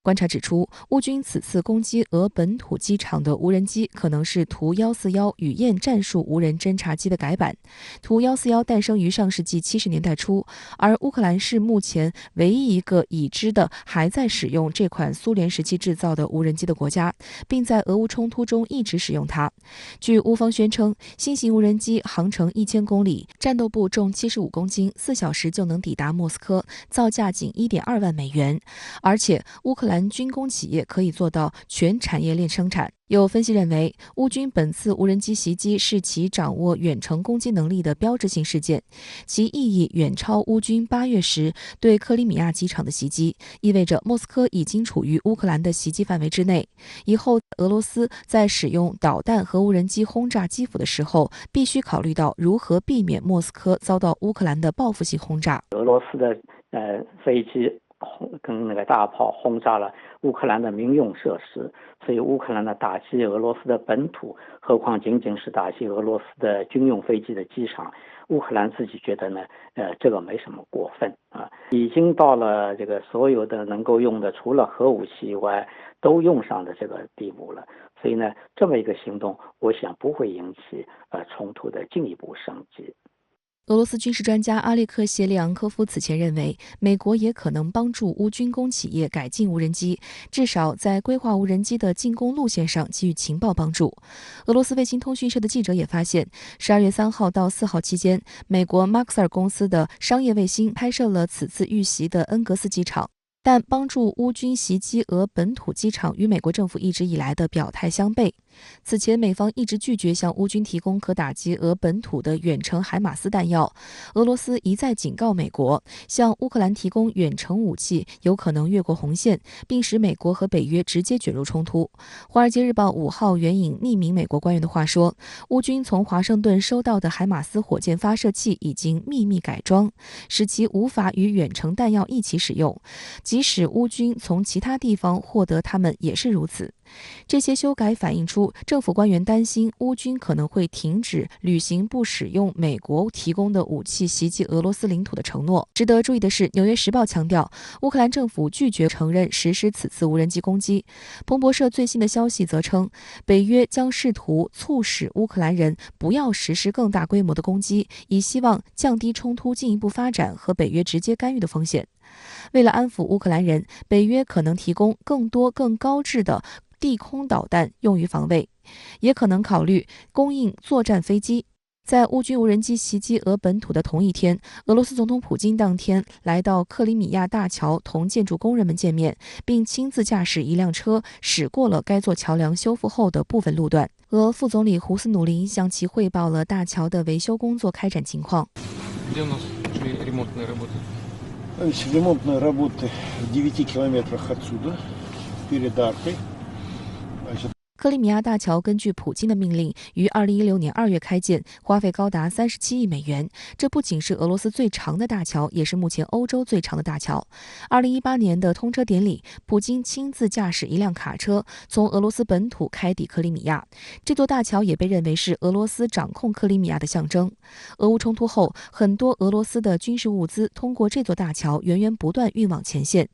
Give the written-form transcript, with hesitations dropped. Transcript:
观察指出，乌军此次攻击俄本土机场的无人机可能是图141雨燕战术无人侦察机的改版。图141诞生于上世纪70年代初，而乌克兰是目前唯一一个已知的还在使用这款苏联时期制造的无人机的国家，并在俄乌冲突中一直使用它。据乌方宣称，新型无人机航程1000公里，战斗部重75公斤，4小时就能抵达莫斯科，造价仅1.2万美元。而且乌克兰军工企业可以做到全产业链生产。有分析认为，乌军本次无人机袭击是其掌握远程攻击能力的标志性事件，其意义远超乌军8月时对克里米亚机场的袭击，意味着莫斯科已经处于乌克兰的袭击范围之内。以后俄罗斯在使用导弹和无人机轰炸基辅的时候，必须考虑到如何避免莫斯科遭到乌克兰的报复性轰炸。俄罗斯的飞机跟大炮轰炸了乌克兰的民用设施，所以乌克兰的打击俄罗斯的本土，何况仅仅是打击俄罗斯的军用飞机的机场。乌克兰自己觉得呢，这个没什么过分啊，已经到了这个所有的能够用的，除了核武器以外都用上的这个地步了。所以呢，这么一个行动，我想不会引起冲突的进一步升级。俄罗斯军事专家阿列克谢列昂科夫此前认为，美国也可能帮助乌军工企业改进无人机，至少在规划无人机的进攻路线上给予情报帮助。俄罗斯卫星通讯社的记者也发现，12月3号到4号期间，美国 Maxar 公司的商业卫星拍摄了此次遇袭的恩格斯机场。但帮助乌军袭击俄本土机场与美国政府一直以来的表态相悖。此前，美方一直拒绝向乌军提供可打击俄本土的远程海马斯弹药。俄罗斯一再警告美国，向乌克兰提供远程武器有可能越过红线，并使美国和北约直接卷入冲突。华尔街日报5号援引匿名美国官员的话说，乌军从华盛顿收到的海马斯火箭发射器已经秘密改装，使其无法与远程弹药一起使用。即使乌军从其他地方获得它们也是如此。这些修改反映出政府官员担心乌军可能会停止履行不使用美国提供的武器袭击俄罗斯领土的承诺。值得注意的是，《纽约时报》强调，乌克兰政府拒绝承认实施此次无人机攻击。彭博社最新的消息则称，北约将试图促使乌克兰人不要实施更大规模的攻击，以希望降低冲突进一步发展和北约直接干预的风险。为了安抚乌克兰人，北约可能提供更多更高质的地空导弹用于防卫，也可能考虑供应作战飞机。在乌军无人机袭击俄本土的同一天，俄罗斯总统普京当天来到克里米亚大桥同建筑工人们见面，并亲自驾驶一辆车驶过了该座桥梁修复后的部分路段。俄副总理胡斯努林向其汇报了大桥的维修工作开展情况。Ремонтные работы в 9 километрах отсюда, перед аркой. 克里米亚大桥根据普京的命令，于2016年2月开建，花费高达37亿美元。这不仅是俄罗斯最长的大桥，也是目前欧洲最长的大桥。2018年的通车典礼，普京亲自驾驶一辆卡车从俄罗斯本土开抵克里米亚。这座大桥也被认为是俄罗斯掌控克里米亚的象征。俄乌冲突后，很多俄罗斯的军事物资通过这座大桥源源不断运往前线。